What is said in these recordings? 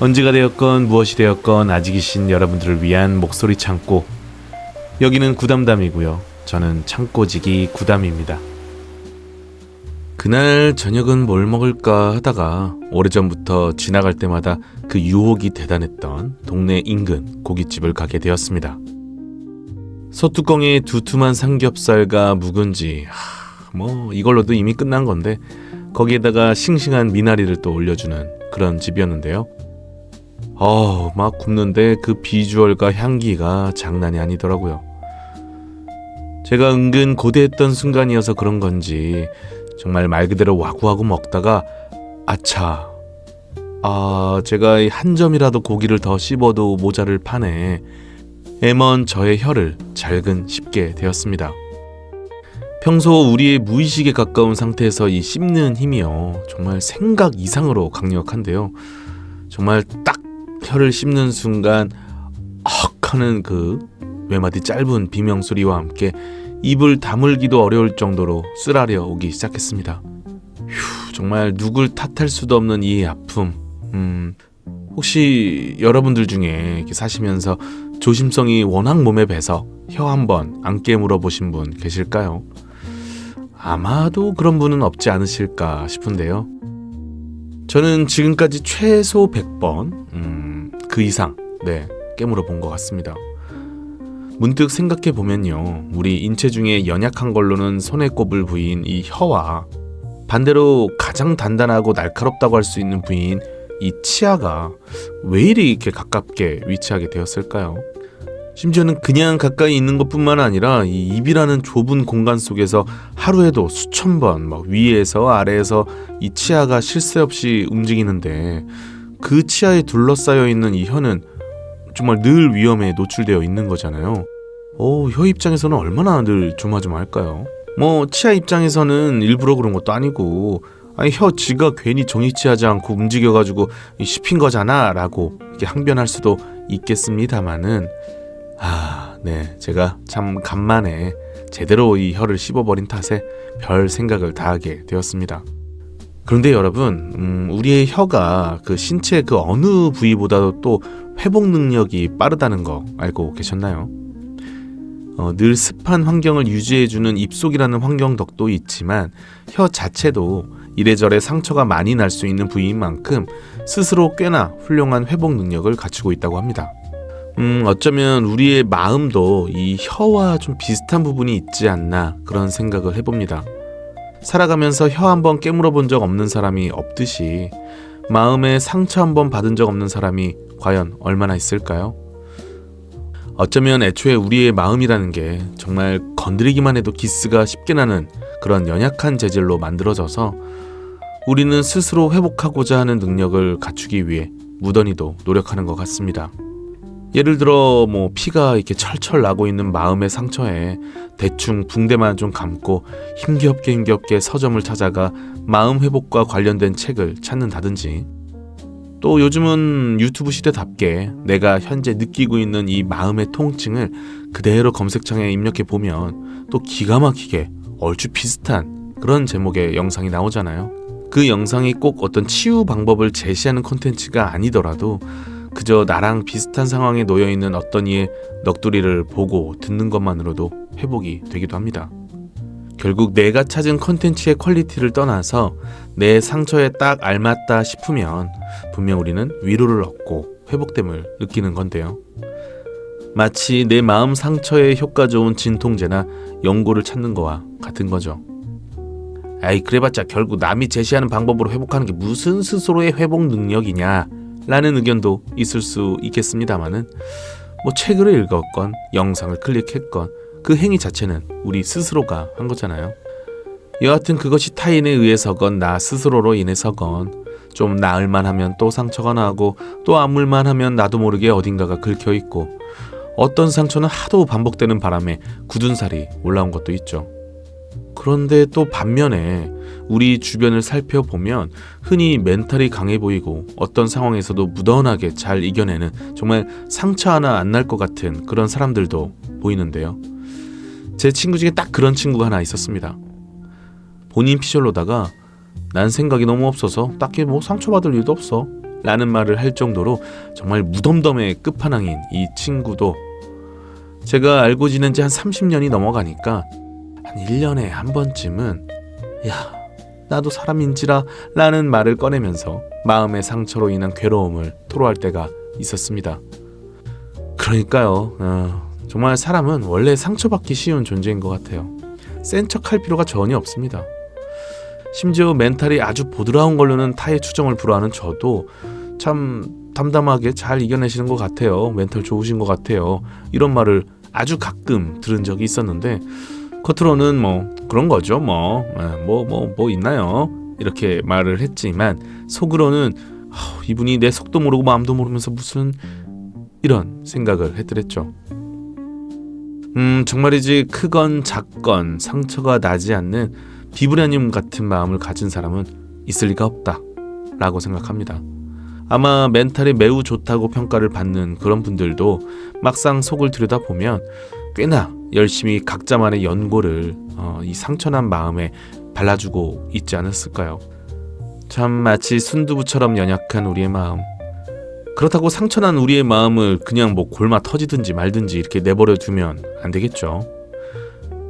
언제가 되었건 무엇이 되었건 아직이신 여러분들을 위한 목소리 창고. 여기는 구담담이고요. 저는 창고지기 구담입니다. 그날 저녁은 뭘 먹을까 하다가 오래전부터 지나갈 때마다 그 유혹이 대단했던 동네 인근 고깃집을 가게 되었습니다. 소뚜껑에 두툼한 삼겹살과 묵은지, 이걸로도 이미 끝난 건데 거기에다가 싱싱한 미나리를 또 올려주는 그런 집이었는데요. 막 굽는데 그 비주얼과 향기가 장난이 아니더라고요. 제가 은근 고대했던 순간이어서 그런 건지 정말 말 그대로 와구와구 먹다가 아차, 제가 한 점이라도 고기를 더 씹어도 모자를 파네. 애먼 저의 혀를 잘근 씹게 되었습니다. 평소 우리의 무의식에 가까운 상태에서 이 씹는 힘이요, 정말 생각 이상으로 강력한데요. 정말 딱 혀를 씹는 순간 헉 하는 그 외마디 짧은 비명소리와 함께 입을 다물기도 어려울 정도로 쓰라려 오기 시작했습니다. 정말 누굴 탓할 수도 없는 이 아픔. 혹시 여러분들 중에 이렇게 사시면서 조심성이 워낙 몸에 배서 혀 한번 안 깨물어 보신 분 계실까요? 아마도 그런 분은 없지 않으실까 싶은데요. 저는 지금까지 최소 100번, 그 이상 깨물어 본 것 같습니다. 문득 생각해 보면요, 우리 인체 중에 연약한 걸로는 손에 꼽을 부위인 이 혀와 반대로 가장 단단하고 날카롭다고 할 수 있는 부위인 이 치아가 왜 이렇게 가깝게 위치하게 되었을까요? 심지어는 그냥 가까이 있는 것뿐만 아니라 이 입이라는 좁은 공간 속에서 하루에도 수천 번 위에서 아래에서 이 치아가 쉴 새 없이 움직이는데 그 치아에 둘러싸여 있는 이 혀는 정말 늘 위험에 노출되어 있는 거잖아요. 혀 입장에서는 얼마나 늘 조마조마할까요? 치아 입장에서는 일부러 그런 것도 아니고 혀 지가 괜히 정의치하지 않고 움직여가지고 씹힌 거잖아 라고 이렇게 항변할 수도 있겠습니다만은 제가 참 간만에 제대로 이 혀를 씹어버린 탓에 별 생각을 다 하게 되었습니다. 그런데 여러분, 우리의 혀가 그 신체 그 어느 부위보다도 또 회복 능력이 빠르다는 거 알고 계셨나요? 늘 습한 환경을 유지해주는 입속이라는 환경 덕도 있지만 혀 자체도 이래저래 상처가 많이 날 수 있는 부위인 만큼 스스로 꽤나 훌륭한 회복 능력을 갖추고 있다고 합니다. 어쩌면 우리의 마음도 이 혀와 좀 비슷한 부분이 있지 않나 그런 생각을 해봅니다. 살아가면서 혀 한번 깨물어 본 적 없는 사람이 없듯이 마음에 상처 한번 받은 적 없는 사람이 과연 얼마나 있을까요? 어쩌면 애초에 우리의 마음이라는 게 정말 건드리기만 해도 기스가 쉽게 나는 그런 연약한 재질로 만들어져서 우리는 스스로 회복하고자 하는 능력을 갖추기 위해 무던히도 노력하는 것 같습니다. 예를 들어 피가 이렇게 철철 나고 있는 마음의 상처에 대충 붕대만 좀 감고 힘겹게 서점을 찾아가 마음 회복과 관련된 책을 찾는다든지, 또 요즘은 유튜브 시대답게 내가 현재 느끼고 있는 이 마음의 통증을 그대로 검색창에 입력해 보면 또 기가 막히게 얼추 비슷한 그런 제목의 영상이 나오잖아요. 그 영상이 꼭 어떤 치유 방법을 제시하는 콘텐츠가 아니더라도 그저 나랑 비슷한 상황에 놓여있는 어떤 이의 넋두리를 보고 듣는 것만으로도 회복이 되기도 합니다. 결국 내가 찾은 콘텐츠의 퀄리티를 떠나서 내 상처에 딱 알맞다 싶으면 분명 우리는 위로를 얻고 회복됨을 느끼는 건데요. 마치 내 마음 상처에 효과 좋은 진통제나 연고를 찾는 거와 같은 거죠. 그래봤자 결국 남이 제시하는 방법으로 회복하는 게 무슨 스스로의 회복 능력이냐 라는 의견도 있을 수 있겠습니다만은 책을 읽었건 영상을 클릭했건 그 행위 자체는 우리 스스로가 한 거잖아요. 여하튼 그것이 타인에 의해서건 나 스스로로 인해서건 좀 나을만 하면 또 상처가 나고 또 아물만 하면 나도 모르게 어딘가가 긁혀있고 어떤 상처는 하도 반복되는 바람에 굳은 살이 올라온 것도 있죠. 그런데 또 반면에 우리 주변을 살펴보면 흔히 멘탈이 강해 보이고 어떤 상황에서도 무던하게 잘 이겨내는 정말 상처 하나 안 날 것 같은 그런 사람들도 보이는데요. 제 친구 중에 딱 그런 친구가 하나 있었습니다. 본인 피셜로다가 난 생각이 너무 없어서 딱히 상처받을 일도 없어. 라는 말을 할 정도로 정말 무덤덤의 끝판왕인 이 친구도 제가 알고 지낸 지 한 30년이 넘어가니까 한 1년에 한 번쯤은 야, 나도 사람인지라 라는 말을 꺼내면서 마음의 상처로 인한 괴로움을 토로할 때가 있었습니다. 그러니까요, 정말 사람은 원래 상처받기 쉬운 존재인 것 같아요. 센 척할 필요가 전혀 없습니다. 심지어 멘탈이 아주 보드라운 걸로는 타의 추정을 불허하는 저도 참 담담하게 잘 이겨내시는 것 같아요. 멘탈 좋으신 것 같아요. 이런 말을 아주 가끔 들은 적이 있었는데 겉으로는 뭐 그런 거죠. 뭐 있나요? 이렇게 말을 했지만 속으로는 이분이 내 속도 모르고 마음도 모르면서 무슨 이런 생각을 했더랬죠. 정말이지 크건 작건 상처가 나지 않는 비브라늄 같은 마음을 가진 사람은 있을 리가 없다 라고 생각합니다. 아마 멘탈이 매우 좋다고 평가를 받는 그런 분들도 막상 속을 들여다보면 꽤나 열심히 각자만의 연고를 이 상처난 마음에 발라주고 있지 않았을까요? 참 마치 순두부처럼 연약한 우리의 마음, 그렇다고 상처난 우리의 마음을 그냥 뭐 골마 터지든지 말든지 이렇게 내버려 두면 안 되겠죠.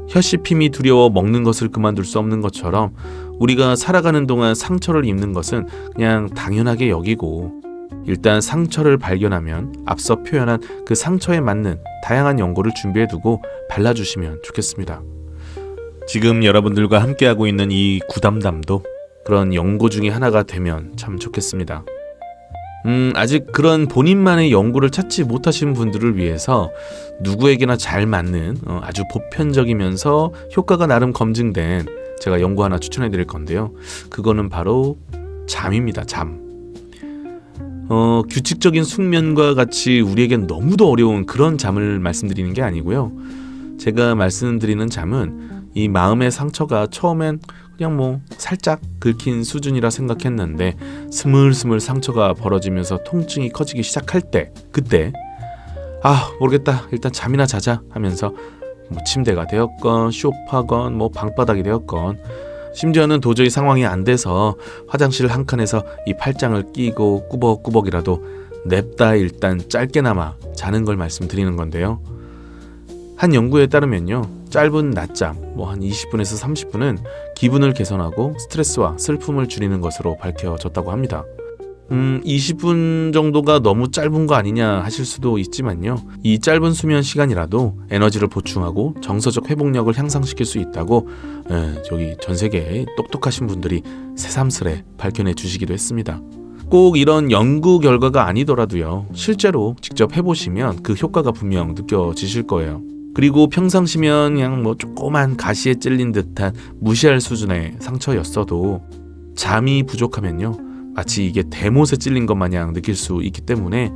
혀씹힘이 두려워 먹는 것을 그만둘 수 없는 것처럼 우리가 살아가는 동안 상처를 입는 것은 그냥 당연하게 여기고 일단 상처를 발견하면 앞서 표현한 그 상처에 맞는 다양한 연고를 준비해두고 발라주시면 좋겠습니다. 지금 여러분들과 함께하고 있는 이 구담담도 그런 연고 중에 하나가 되면 참 좋겠습니다. 아직 그런 본인만의 연고를 찾지 못하신 분들을 위해서 누구에게나 잘 맞는 아주 보편적이면서 효과가 나름 검증된 제가 연고 하나 추천해 드릴 건데요. 그거는 바로 잠입니다. 잠. 규칙적인 숙면과 같이 우리에겐 너무도 어려운 그런 잠을 말씀드리는 게 아니고요. 제가 말씀드리는 잠은 이 마음의 상처가 처음엔 그냥 뭐 살짝 긁힌 수준이라 생각했는데 스물스물 상처가 벌어지면서 통증이 커지기 시작할 때, 그때 모르겠다, 일단 잠이나 자자 하면서 뭐 침대가 되었건 소파건 뭐 방바닥이 되었건 심지어는 도저히 상황이 안 돼서 화장실 한 칸에서 이 팔짱을 끼고 꾸벅꾸벅이라도 냅다 일단 짧게나마 자는 걸 말씀드리는 건데요. 한 연구에 따르면요, 짧은 낮잠 뭐 한 20분에서 30분은 기분을 개선하고 스트레스와 슬픔을 줄이는 것으로 밝혀졌다고 합니다. 20분 정도가 너무 짧은 거 아니냐 하실 수도 있지만요, 이 짧은 수면 시간이라도 에너지를 보충하고 정서적 회복력을 향상시킬 수 있다고 저기 전 세계의 똑똑하신 분들이 새삼스레 밝혀내 주시기도 했습니다. 꼭 이런 연구 결과가 아니더라도요, 실제로 직접 해보시면 그 효과가 분명 느껴지실 거예요. 그리고 평상시면 그냥 뭐 조그만 가시에 찔린 듯한 무시할 수준의 상처였어도 잠이 부족하면요, 마치 이게 대못에 찔린 것 마냥 느낄 수 있기 때문에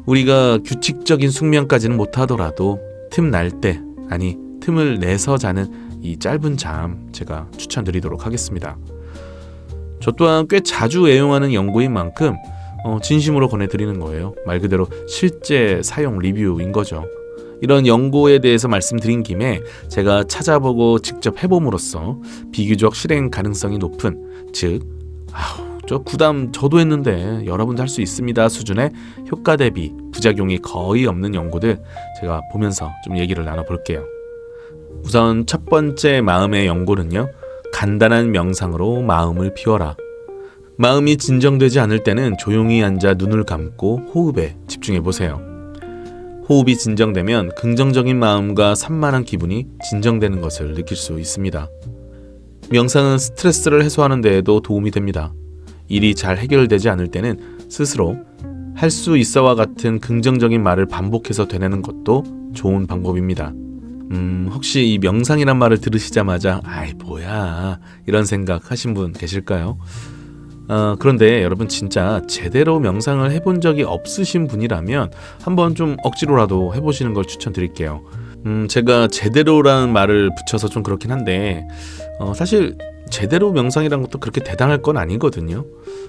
우리가 규칙적인 숙면까지는 못하더라도 틈날 때, 아니 틈을 내서 자는 이 짧은 잠 제가 추천드리도록 하겠습니다. 저 또한 꽤 자주 애용하는 연구인 만큼 진심으로 권해드리는 거예요. 말 그대로 실제 사용 리뷰인 거죠. 이런 연고에 대해서 말씀드린 김에 제가 찾아보고 직접 해봄으로써 비교적 실행 가능성이 높은, 즉 저 구담 저도 했는데 여러분도 할 수 있습니다 수준의 효과 대비 부작용이 거의 없는 연고들 제가 보면서 좀 얘기를 나눠볼게요. 우선 첫 번째 마음의 연고는요, 간단한 명상으로 마음을 비워라. 마음이 진정되지 않을 때는 조용히 앉아 눈을 감고 호흡에 집중해보세요. 호흡이 진정되면 긍정적인 마음과 산만한 기분이 진정되는 것을 느낄 수 있습니다. 명상은 스트레스를 해소하는 데에도 도움이 됩니다. 일이 잘 해결되지 않을 때는 스스로 할 수 있어와 같은 긍정적인 말을 반복해서 되뇌는 것도 좋은 방법입니다. 혹시 이 명상이란 말을 들으시자마자 아이 뭐야 이런 생각 하신 분 계실까요? 그런데 여러분 진짜 제대로 명상을 해본 적이 없으신 분이라면 한번 좀 억지로라도 해보시는 걸 추천드릴게요. 제가 제대로라는 말을 붙여서 좀 그렇긴 한데 사실 제대로 명상이란 것도 그렇게 대단할 건 아니거든요.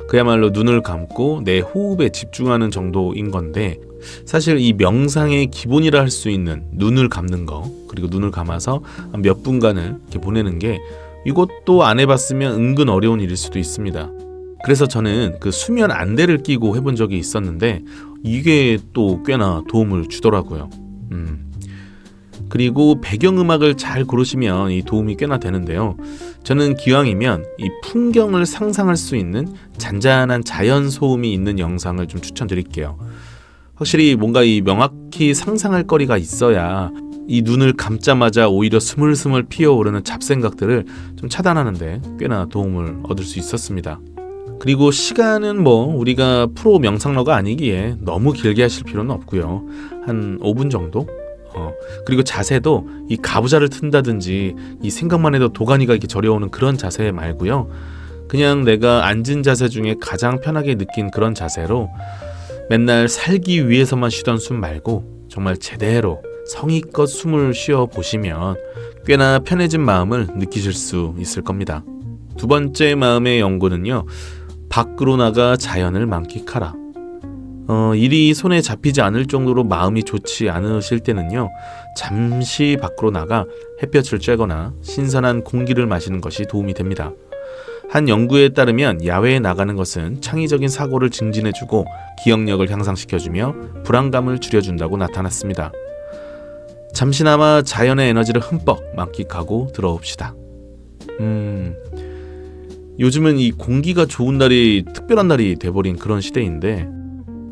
그야말로 눈을 감고 내 호흡에 집중하는 정도인 건데, 사실 이 명상의 기본이라 할 수 있는 눈을 감는 거, 그리고 눈을 감아서 몇 분간을 이렇게 보내는 게 이것도 안 해봤으면 은근 어려운 일일 수도 있습니다. 그래서 저는 그 수면 안대를 끼고 해본 적이 있었는데 이게 또 꽤나 도움을 주더라고요. 그리고 배경음악을 잘 고르시면 이 도움이 꽤나 되는데요. 저는 기왕이면 이 풍경을 상상할 수 있는 잔잔한 자연 소음이 있는 영상을 좀 추천드릴게요. 확실히 뭔가 이 명확히 상상할 거리가 있어야 이 눈을 감자마자 오히려 스물스물 피어오르는 잡생각들을 좀 차단하는데 꽤나 도움을 얻을 수 있었습니다. 그리고 시간은 우리가 프로 명상러가 아니기에 너무 길게 하실 필요는 없고요. 한 5분 정도? 그리고 자세도 이 가부좌를 튼다든지 이 생각만 해도 도가니가 이렇게 저려오는 그런 자세 말고요. 그냥 내가 앉은 자세 중에 가장 편하게 느낀 그런 자세로 맨날 살기 위해서만 쉬던 숨 말고 정말 제대로 성의껏 숨을 쉬어 보시면 꽤나 편해진 마음을 느끼실 수 있을 겁니다. 두 번째 마음의 연구는요. 밖으로 나가 자연을 만끽하라. 일이 손에 잡히지 않을 정도로 마음이 좋지 않으실 때는요. 잠시 밖으로 나가 햇볕을 쬐거나 신선한 공기를 마시는 것이 도움이 됩니다. 한 연구에 따르면 야외에 나가는 것은 창의적인 사고를 증진해주고 기억력을 향상시켜주며 불안감을 줄여준다고 나타났습니다. 잠시나마 자연의 에너지를 흠뻑 만끽하고 들어옵시다. 요즘은 이 공기가 좋은 날이 특별한 날이 돼버린 그런 시대인데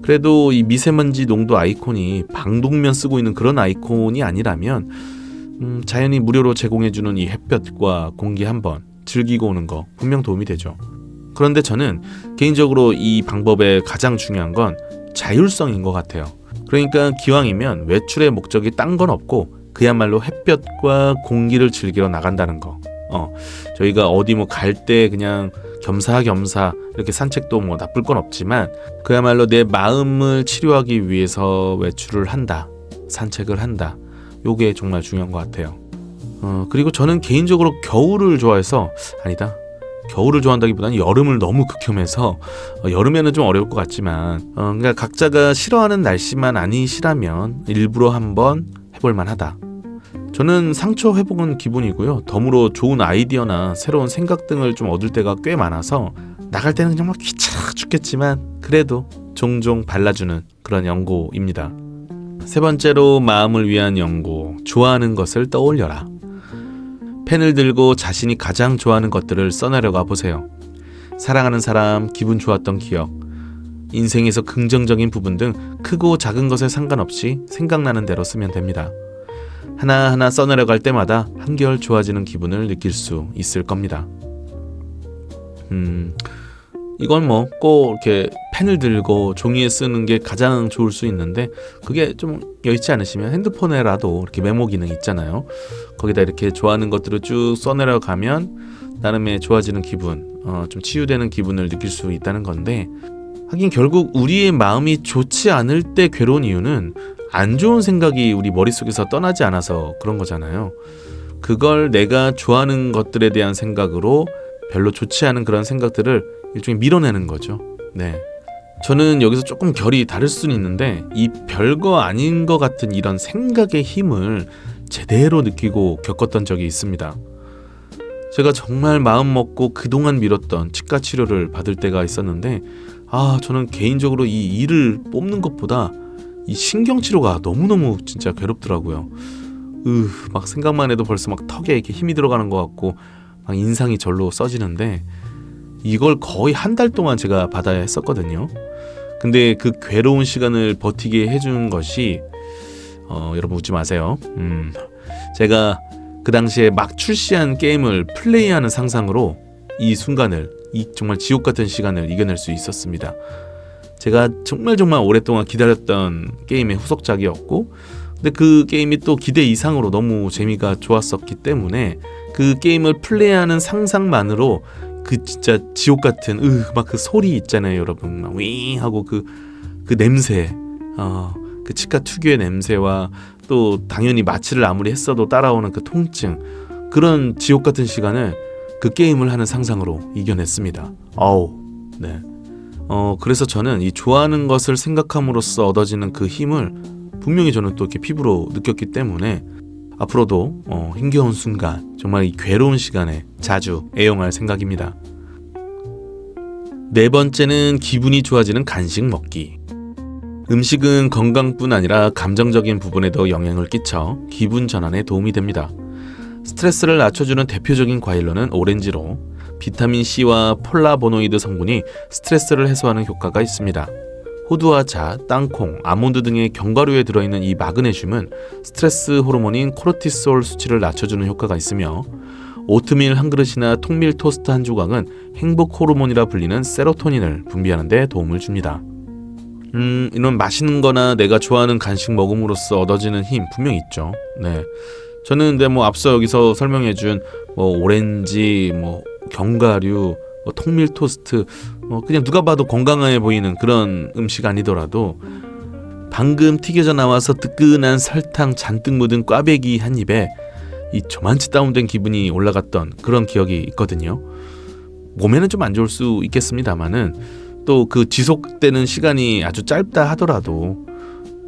그래도 이 미세먼지 농도 아이콘이 방독면 쓰고 있는 그런 아이콘이 아니라면 자연이 무료로 제공해주는 이 햇볕과 공기 한번 즐기고 오는 거 분명 도움이 되죠. 그런데 저는 개인적으로 이 방법의 가장 중요한 건 자율성인 것 같아요. 그러니까 기왕이면 외출의 목적이 딴 건 없고 그야말로 햇볕과 공기를 즐기러 나간다는 거. 저희가 어디 갈 때 그냥 겸사겸사 이렇게 산책도 나쁠 건 없지만 그야말로 내 마음을 치료하기 위해서 외출을 한다, 산책을 한다. 요게 정말 중요한 것 같아요. 그리고 저는 개인적으로 겨울을 좋아해서 겨울을 좋아한다기보다는 여름을 너무 극혐해서 여름에는 좀 어려울 것 같지만 그러니까 각자가 싫어하는 날씨만 아니시라면 일부러 한번 해볼 만하다. 저는 상처 회복은 기본이고요. 덤으로 좋은 아이디어나 새로운 생각 등을 좀 얻을 때가 꽤 많아서 나갈 때는 정말 귀찮아 죽겠지만 그래도 종종 발라주는 그런 연고입니다. 세 번째로 마음을 위한 연고, 좋아하는 것을 떠올려라. 펜을 들고 자신이 가장 좋아하는 것들을 써내려가 보세요. 사랑하는 사람, 기분 좋았던 기억, 인생에서 긍정적인 부분 등 크고 작은 것에 상관없이 생각나는 대로 쓰면 됩니다. 하나하나 써내려갈 때마다 한결 좋아지는 기분을 느낄 수 있을 겁니다. 이건 꼭 이렇게 펜을 들고 종이에 쓰는 게 가장 좋을 수 있는데 그게 좀 여의치 않으시면 핸드폰에라도 이렇게 메모 기능 있잖아요. 거기다 이렇게 좋아하는 것들을 쭉 써내려가면 나름의 좋아지는 기분, 좀 치유되는 기분을 느낄 수 있다는 건데 하긴 결국 우리의 마음이 좋지 않을 때 괴로운 이유는 안 좋은 생각이 우리 머릿속에서 떠나지 않아서 그런 거잖아요. 그걸 내가 좋아하는 것들에 대한 생각으로 별로 좋지 않은 그런 생각들을 일종의 밀어내는 거죠. 네. 저는 여기서 조금 결이 다를 수는 있는데 이 별거 아닌 것 같은 이런 생각의 힘을 제대로 느끼고 겪었던 적이 있습니다. 제가 정말 마음 먹고 그동안 미뤘던 치과 치료를 받을 때가 있었는데 저는 개인적으로 이 이를 뽑는 것보다 이 신경치료가 너무너무 진짜 괴롭더라고요. 막 생각만 해도 벌써 막 턱에 이렇게 힘이 들어가는 것 같고 막 인상이 절로 써지는데 이걸 거의 한 달 동안 제가 받아야 했었거든요. 근데 그 괴로운 시간을 버티게 해준 것이 여러분 웃지 마세요. 제가 그 당시에 막 출시한 게임을 플레이하는 상상으로 이 순간을, 이 정말 지옥 같은 시간을 이겨낼 수 있었습니다. 제가 정말 오랫동안 기다렸던 게임의 후속작이었고 근데 그 게임이 또 기대 이상으로 너무 재미가 좋았었기 때문에 그 게임을 플레이하는 상상만으로 그 진짜 지옥 같은 막 그 소리 있잖아요, 여러분. 막 윙 하고 그 냄새, 그 치과 특유의 냄새와 또 당연히 마취를 아무리 했어도 따라오는 그 통증, 그런 지옥 같은 시간을 그 게임을 하는 상상으로 이겨냈습니다. 네. 그래서 저는 이 좋아하는 것을 생각함으로써 얻어지는 그 힘을 분명히 저는 또 이렇게 피부로 느꼈기 때문에 앞으로도 힘겨운 순간, 정말 이 괴로운 시간에 자주 애용할 생각입니다. 네 번째는 기분이 좋아지는 간식 먹기. 음식은 건강뿐 아니라 감정적인 부분에도 영향을 끼쳐 기분 전환에 도움이 됩니다. 스트레스를 낮춰주는 대표적인 과일로는 오렌지로 비타민C와 폴라보노이드 성분이 스트레스를 해소하는 효과가 있습니다. 호두와자, 땅콩, 아몬드 등의 견과류에 들어있는 이 마그네슘은 스트레스 호르몬인 코르티솔 수치를 낮춰주는 효과가 있으며 오트밀 한 그릇이나 통밀 토스트 한 조각은 행복 호르몬이라 불리는 세로토닌을 분비하는 데 도움을 줍니다. 이런 맛있는 거나 내가 좋아하는 간식 먹음으로써 얻어지는 힘 분명 있죠. 네. 저는 근데 앞서 여기서 설명해준 오렌지, 견과류, 통밀 토스트, 그냥 누가 봐도 건강해 보이는 그런 음식 아니더라도 방금 튀겨져 나와서 뜨끈한 설탕 잔뜩 묻은 꽈배기 한 입에 이 저만치 다운된 기분이 올라갔던 그런 기억이 있거든요. 몸에는 좀 안 좋을 수 있겠습니다만은 또 그 지속되는 시간이 아주 짧다 하더라도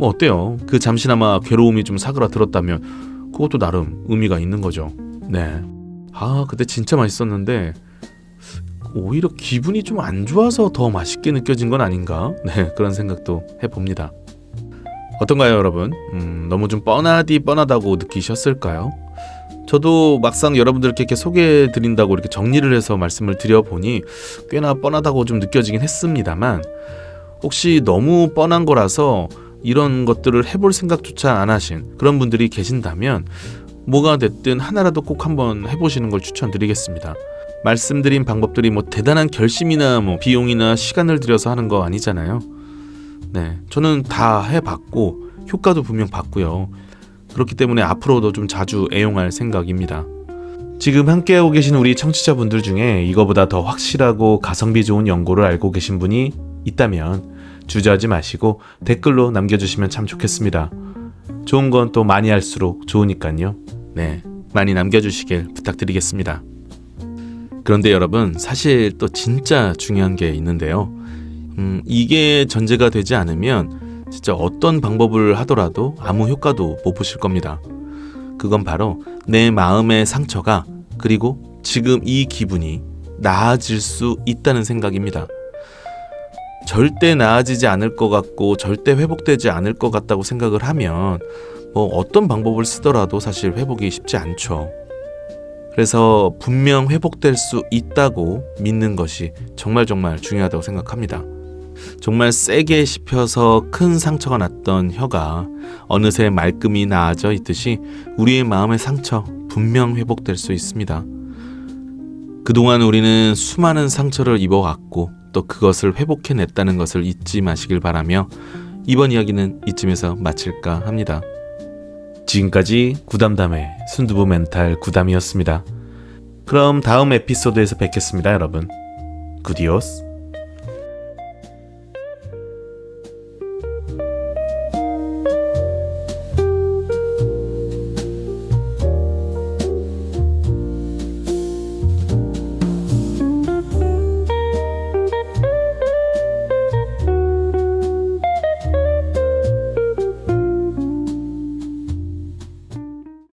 어때요? 그 잠시나마 괴로움이 좀 사그라들었다면 그것도 나름 의미가 있는 거죠. 네. 그때 진짜 맛있었는데 오히려 기분이 좀 안 좋아서 더 맛있게 느껴진 건 아닌가? 네, 그런 생각도 해봅니다. 어떤가요, 여러분? 너무 좀 뻔하다고 느끼셨을까요? 저도 막상 여러분들께 이렇게 소개해드린다고 이렇게 정리를 해서 말씀을 드려보니 꽤나 뻔하다고 좀 느껴지긴 했습니다만 혹시 너무 뻔한 거라서 이런 것들을 해볼 생각조차 안 하신 그런 분들이 계신다면 뭐가 됐든 하나라도 꼭 한번 해보시는 걸 추천드리겠습니다. 말씀드린 방법들이 대단한 결심이나 비용이나 시간을 들여서 하는 거 아니잖아요. 네, 저는 다 해봤고 효과도 분명 봤고요. 그렇기 때문에 앞으로도 좀 자주 애용할 생각입니다. 지금 함께하고 계신 우리 청취자분들 중에 이거보다 더 확실하고 가성비 좋은 연고를 알고 계신 분이 있다면 주저하지 마시고 댓글로 남겨주시면 참 좋겠습니다. 좋은 건 또 많이 할수록 좋으니까요. 네, 많이 남겨주시길 부탁드리겠습니다. 그런데 여러분, 사실 또 진짜 중요한 게 있는데요. 이게 전제가 되지 않으면 진짜 어떤 방법을 하더라도 아무 효과도 못 보실 겁니다. 그건 바로 내 마음의 상처가 그리고 지금 이 기분이 나아질 수 있다는 생각입니다. 절대 나아지지 않을 것 같고 절대 회복되지 않을 것 같다고 생각을 하면 어떤 방법을 쓰더라도 사실 회복이 쉽지 않죠. 그래서 분명 회복될 수 있다고 믿는 것이 정말 중요하다고 생각합니다. 정말 세게 씹혀서 큰 상처가 났던 혀가 어느새 말끔히 나아져 있듯이 우리의 마음의 상처 분명 회복될 수 있습니다. 그동안 우리는 수많은 상처를 입어왔고 또 그것을 회복해냈다는 것을 잊지 마시길 바라며 이번 이야기는 이쯤에서 마칠까 합니다. 지금까지 구담담의 순두부 멘탈 구담이었습니다. 그럼 다음 에피소드에서 뵙겠습니다, 여러분. 구디오스.